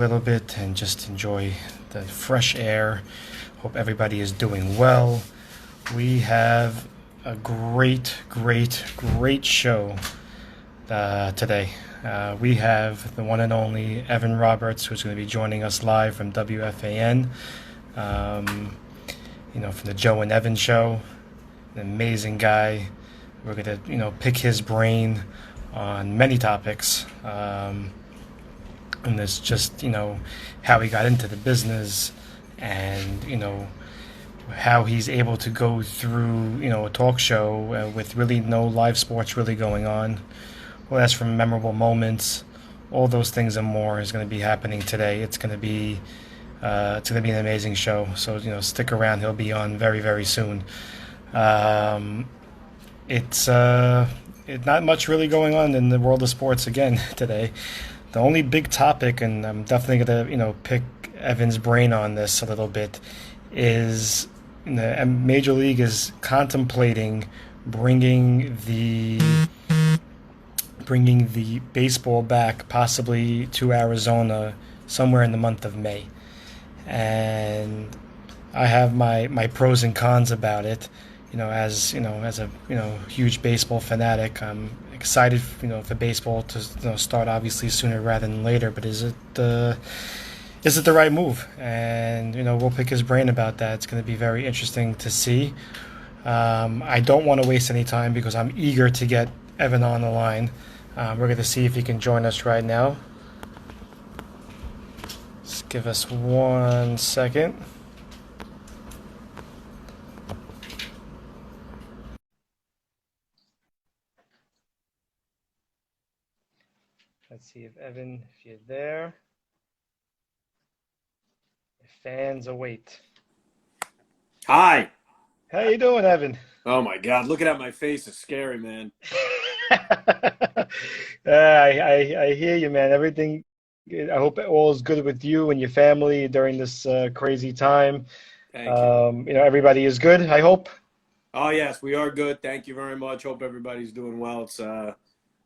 little bit and just enjoy the fresh air. Hope everybody is doing well. We have a great show today. We have the one and only Evan Roberts, who's going to be joining us live from WFAN. From the Joe and Evan show. An amazing guy. We're going to, pick his brain on many topics. And it's just, how he got into the business and, how he's able to go through, a talk show with really no live sports really going on. Well, that's from memorable moments. All those things and more is going to be happening today. It's going to be an amazing show. So, stick around. He'll be on very, very soon. It's not much really going on in the world of sports again today. The only big topic, and I'm definitely going to, pick Evan's brain on this a little bit, is Major League is contemplating bringing the baseball back, possibly to Arizona, somewhere in the month of May. And I have my pros and cons about it. As a huge baseball fanatic, I'm excited, for baseball to start obviously sooner rather than later. But is it the right move? And we'll pick his brain about that. It's going to be very interesting to see. I don't want to waste any time because I'm eager to get Evan on the line. We're going to see if he can join us right now. Just give us 1 second. Let's see if you're there. Fans await. Hi. How you doing, Evan? Oh my God, looking at my face is scary, man. I hear you, man. Everything. I hope all is good with you and your family during this crazy time. Thank you. Everybody is good, I hope. Oh yes, we are good. Thank you very much. Hope everybody's doing well. It's a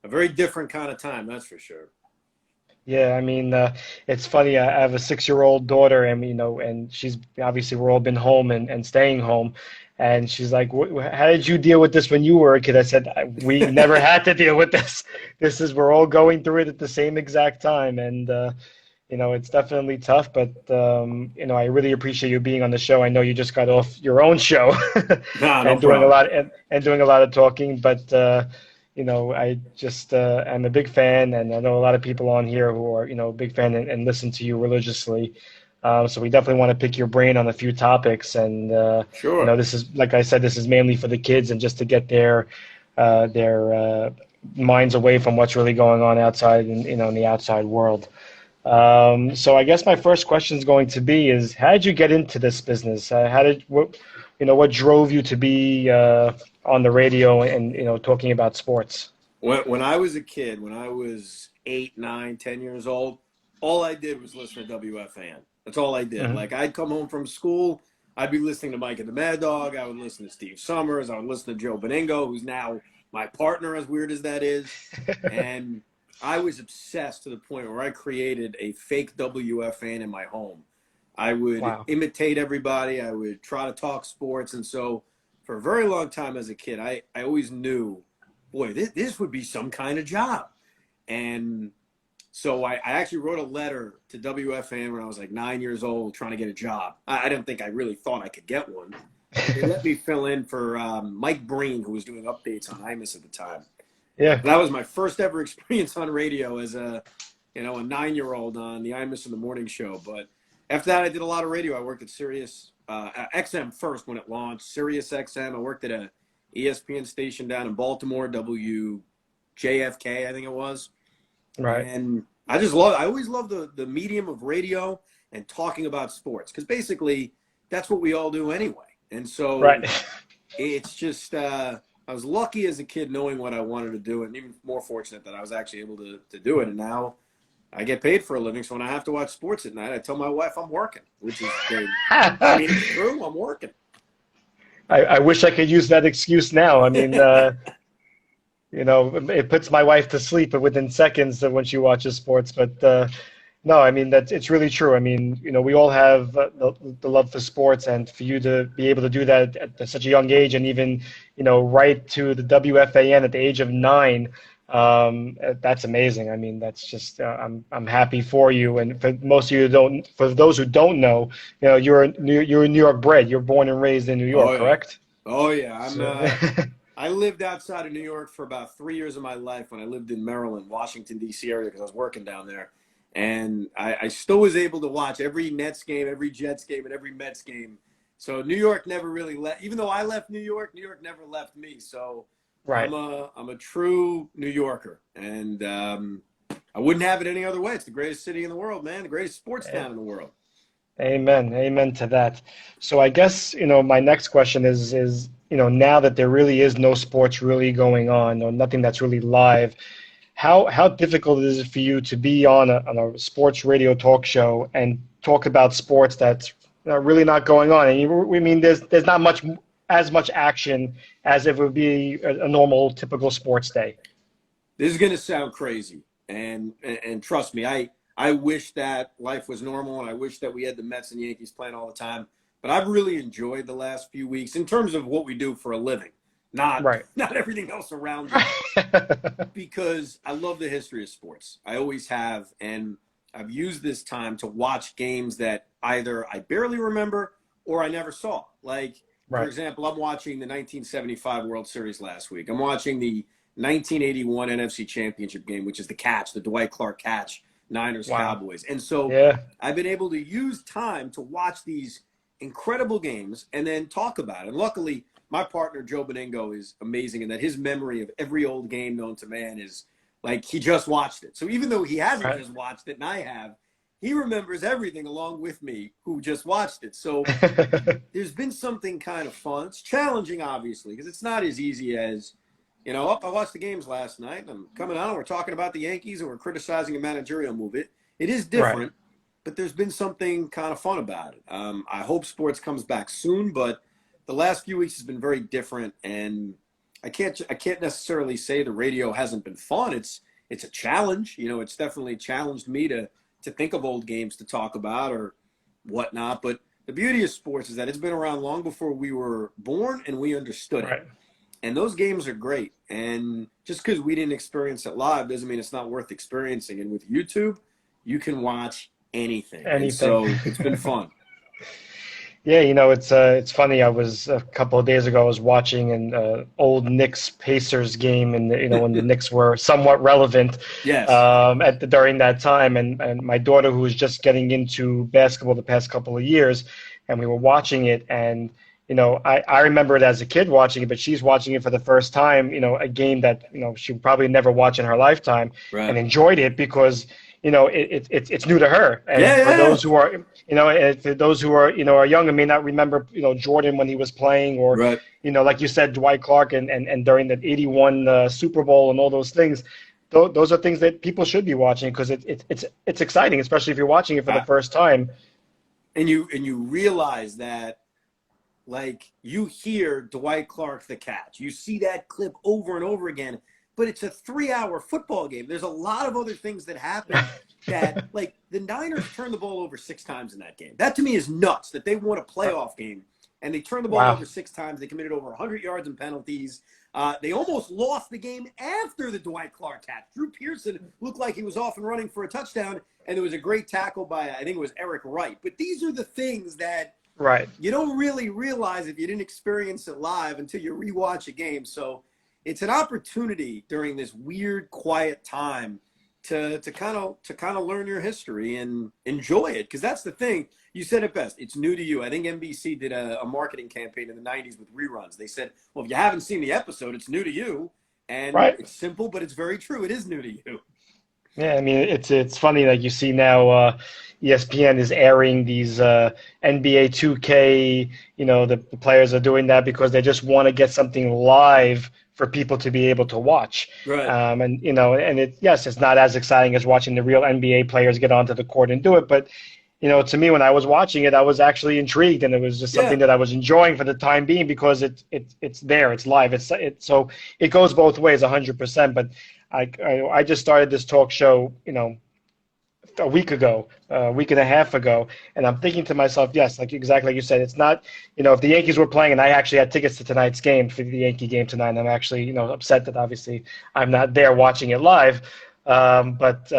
very different kind of time, that's for sure. Yeah, I mean, it's funny. I have a 6-year-old daughter, and and she's obviously we're all been home and staying home, and she's like, "How did you deal with this when you were a kid?" I said, "We never had to deal with this. We're all going through it at the same exact time, and it's definitely tough. But I really appreciate you being on the show. I know you just got off your own show No, no and doing a problem. lot and doing a lot of talking, but." I just am a big fan, and I know a lot of people on here who are, big fan and listen to you religiously. So we definitely want to pick your brain on a few topics, and Sure. this is, like I said, this is mainly for the kids and just to get their minds away from what's really going on outside, in the outside world. So I guess my first question is going to be: how did you get into this business? What drove you to be on the radio and talking about sports? When I was a kid, when I was 8, 9, 10 years old, all I did was listen to WFAN. That's all I did. Hmm. Like I'd come home from school, I'd be listening to Mike and the Mad Dog. I would listen to Steve Summers. I would listen to Joe Beningo, who's now my partner, as weird as that is. And I was obsessed to the point where I created a fake WFAN in my home. I would Wow. imitate everybody. I would try to talk sports. And so for a very long time as a kid, I always knew, boy, this would be some kind of job. And so I actually wrote a letter to WFAN when I was like 9 years old trying to get a job. I didn't think I really thought I could get one. But they let me fill in for Mike Breen, who was doing updates on Imus at the time. Yeah. That was my first ever experience on radio as a 9-year-old on the Imus in the morning show. But after that, I did a lot of radio. I worked at Sirius XM first when it launched, Sirius XM. I worked at a ESPN station down in Baltimore, WJFK, I think it was. Right. And I always loved the medium of radio and talking about sports because basically that's what we all do anyway. And so Right. it's just, I was lucky as a kid knowing what I wanted to do, and even more fortunate that I was actually able to do it. And now I get paid for a living, so when I have to watch sports at night, I tell my wife I'm working, which is great. I mean, it's true, I'm working. I wish I could use that excuse now. I mean, it puts my wife to sleep within seconds when she watches sports. But No, I mean that's it's really true. I mean, we all have the love for sports, and for you to be able to do that at such a young age, and even right to the WFAN at the age of 9, that's amazing. I mean, that's just I'm happy for you. And for most of you who don't, for those who don't know, you're a New York bred. You're born and raised in New York, Oh yeah, correct? oh yeah. So, I lived outside of New York for about 3 years of my life when I lived in Maryland, Washington D.C. area because I was working down there, and I still was able to watch every Nets game, every Jets game, and every Mets game. So New York never really left. Even though I left New York, New York never left me. So right. I'm a true New Yorker, and I wouldn't have it any other way. It's the greatest city in the world, man. The greatest sports town in the world. Amen. Amen to that. So I guess, my next question is, now that there really is no sports really going on or nothing that's really live, how difficult is it for you to be on a sports radio talk show and talk about sports that's really not going on? And we mean there's not as much action as it would be a normal typical sports day. This is going to sound crazy, and trust me, I wish that life was normal, and I wish that we had the Mets and Yankees playing all the time. But I've really enjoyed the last few weeks in terms of what we do for a living, not Right. not everything else around it, because I love the history of sports. I always have, and I've used this time to watch games that either I barely remember or I never saw. Like, for Right. example, I'm watching the 1975 World Series last week. I'm watching the 1981 NFC Championship game, which is the catch, the Dwight Clark catch, Niners Wow. Cowboys. And so Yeah. I've been able to use time to watch these incredible games and then talk about it. And luckily, my partner Joe Beningo is amazing in that his memory of every old game known to man is like he just watched it. So even though he hasn't Right. just watched it and I have, he remembers everything along with me who just watched it. So there's been something kind of fun. It's challenging, obviously, because it's not as easy as, I watched the games last night, and I'm coming on, and we're talking about the Yankees, and we're criticizing a managerial move. It is Right. different, but there's been something kind of fun about it. I hope sports comes back soon, but the last few weeks has been very different, and I can't necessarily say the radio hasn't been fun. It's a challenge. It's definitely challenged me to think of old games to talk about or whatnot. But the beauty of sports is that it's been around long before we were born and we understood it. Right. And those games are great. And just because we didn't experience it live doesn't mean it's not worth experiencing. And with YouTube, you can watch anything. And Anything. so it's been fun. Yeah, it's funny. I was a couple of days ago. I was watching an old Knicks Pacers game, and when the Knicks were somewhat relevant Yes. during that time, and my daughter, who was just getting into basketball the past couple of years, and we were watching it, and I remember it as a kid watching it, but she's watching it for the first time. A game that she would probably never watch in her lifetime, and Right. enjoyed it because it's new to her. And Yeah, for yeah. those who are and for those who are young and may not remember Jordan when he was playing, or Right. like you said, Dwight Clark, and during that '81 Super Bowl and all those things. Those are things that people should be watching because it's exciting, especially if you're watching it for the Uh, first time. and you realize that, like, you hear Dwight Clark the catch. You see that clip over and over again, but it's a 3-hour football game. There's a lot of other things that happen that, like, the Niners turned the ball over 6 times in that game. That to me is nuts that they won a playoff game and they turned the ball Wow. over 6 times. They committed over 100 yards in penalties. They almost lost the game after the Dwight Clark catch. Drew Pearson looked like he was off and running for a touchdown, and there was a great tackle by, I think it was Eric Wright. But these are the things that Right. you don't really realize if you didn't experience it live until you rewatch a game. So it's an opportunity during this weird, quiet time to kind of learn your history and enjoy it, because that's the thing. You said it best. It's new to you. I think NBC did a marketing campaign in the '90s with reruns. They said, "Well, if you haven't seen the episode, it's new to you." And Right. it's simple, but it's very true. It is new to you. Yeah, I mean it's funny, like you see now ESPN is airing these NBA 2K, the players are doing that because they just want to get something live for people to be able to watch. Right. And yes, it's not as exciting as watching the real NBA players get onto the court and do it, but to me when I was watching it, I was actually intrigued, and it was just Yeah. something that I was enjoying for the time being because it's there, it's live, so it goes both ways 100%. But I just started this talk show, a week ago, a week and a half ago, and I'm thinking to myself, yes, like exactly like you said, it's not, if the Yankees were playing and I actually had tickets to tonight's game for the Yankee game tonight, and I'm actually, upset that obviously I'm not there watching it live, but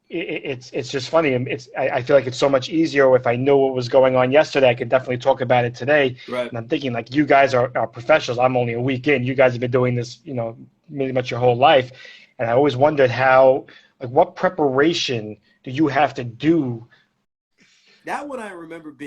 it's just funny. I feel like it's so much easier if I know what was going on yesterday. I could definitely talk about it today. Right. And I'm thinking like you guys are professionals. I'm only a week in. You guys have been doing this, pretty much your whole life. And I always wondered how, like, what preparation do you have to do? That one I remember being